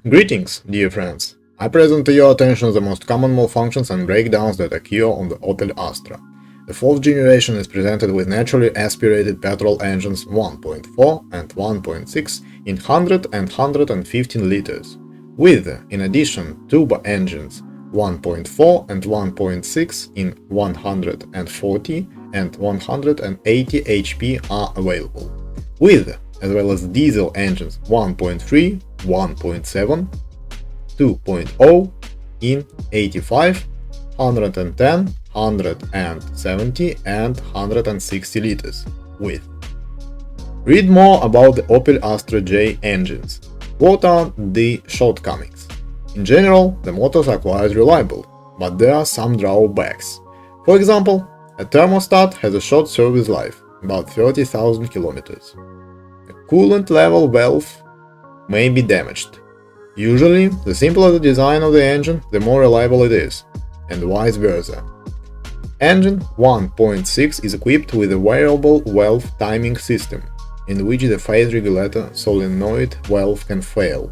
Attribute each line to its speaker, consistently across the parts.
Speaker 1: Greetings, dear friends! I present to your attention the most common malfunctions and breakdowns that occur on the Opel Astra. The fourth generation is presented with naturally aspirated petrol engines 1.4 and 1.6 in 100 and 115 liters, with, in addition, turbo engines 1.4 and 1.6 in 140 and 180 HP are available, with, as well as diesel engines 1.3, 1.7, 2.0 in 85, 110, 170 and 160 liters, with. Read more about the Opel Astra J engines. What are the shortcomings? In general, the motors are quite reliable, but there are some drawbacks. For example, a thermostat has a short service life, about 30,000 kilometers. A coolant level valve may be damaged. Usually, the simpler the design of the engine, the more reliable it is, and vice versa. Engine 1.6 is equipped with a variable valve timing system, in which the phase regulator solenoid valve can fail.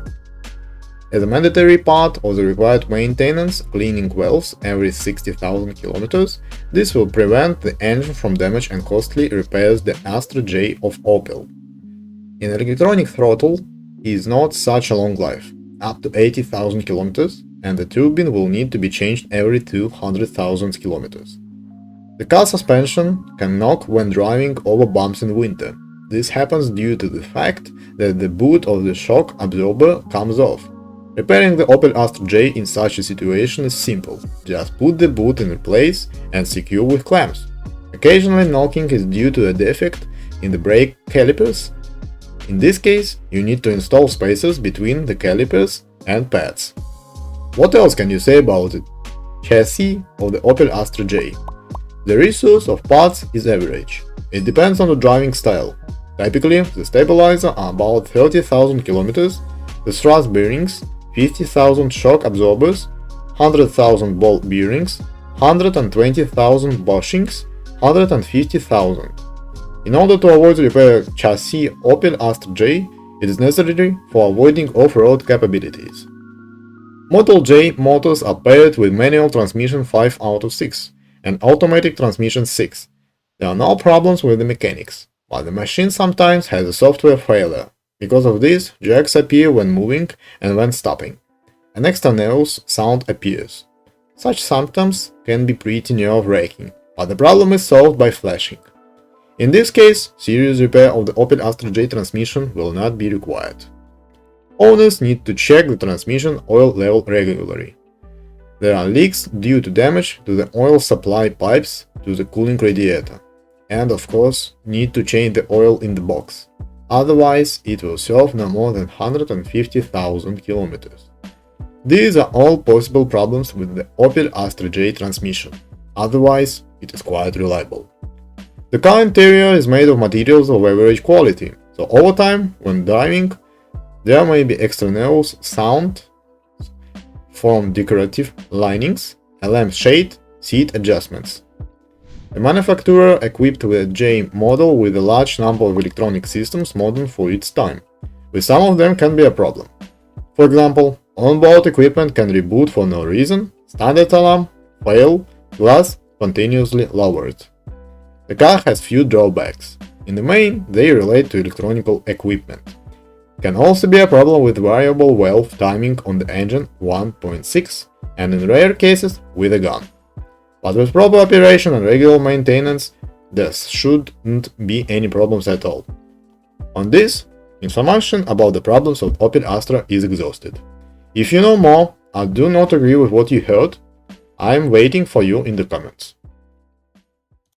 Speaker 1: As a mandatory part of the required maintenance, cleaning valves every 60,000 kilometers, this will prevent the engine from damage and costly repairs the Astra J of Opel. In electronic throttle is not such a long life, up to 80,000 kilometers, and the turbine will need to be changed every 200,000 kilometers. The car suspension can knock when driving over bumps in winter. This happens due to the fact that the boot of the shock absorber comes off. Repairing the Opel Astra J in such a situation is simple, just put the boot in place and secure with clamps. Occasionally knocking is due to a defect in the brake calipers. In this case, you need to install spacers between the calipers and pads. What else can you say about the chassis of the Opel Astra J? The resource of parts is average. It depends on the driving style. Typically, the stabilizers are about 30,000 kilometers, the thrust bearings 50,000, shock absorbers 100,000, ball bearings 120,000, bushings 150,000. In order to avoid repair chassis Opel Astra J, it is necessary for avoiding off-road capabilities. Model J motors are paired with manual transmission 5 out of 6 and automatic transmission 6. There are no problems with the mechanics, but the machine sometimes has a software failure. Because of this, jerks appear when moving and when stopping. An extraneous sound appears. Such symptoms can be pretty nerve-wracking, but the problem is solved by flashing. In this case, serious repair of the Opel Astra J transmission will not be required. Owners need to check the transmission oil level regularly. There are leaks due to damage to the oil supply pipes to the cooling radiator, and of course, need to change the oil in the box. Otherwise, it will serve no more than 150,000 kilometers. These are all possible problems with the Opel Astra J transmission. Otherwise, it is quite reliable. The car interior is made of materials of average quality, so over time, when driving, there may be extraneous sound from decorative linings, a lamp shade, seat adjustments. The manufacturer equipped the J model with a large number of electronic systems modern for its time. With some of them can be a problem. For example, onboard equipment can reboot for no reason, standard alarm, fail, glass spontaneously lowered. The car has few drawbacks. In the main, they relate to electronic equipment. Can also be a problem with variable valve timing on the engine 1.6 and in rare cases with a gun. But with proper operation and regular maintenance, there shouldn't be any problems at all. On this, information about the problems of Opel Astra is exhausted. If you know more or do not agree with what you heard, I am waiting for you in the comments.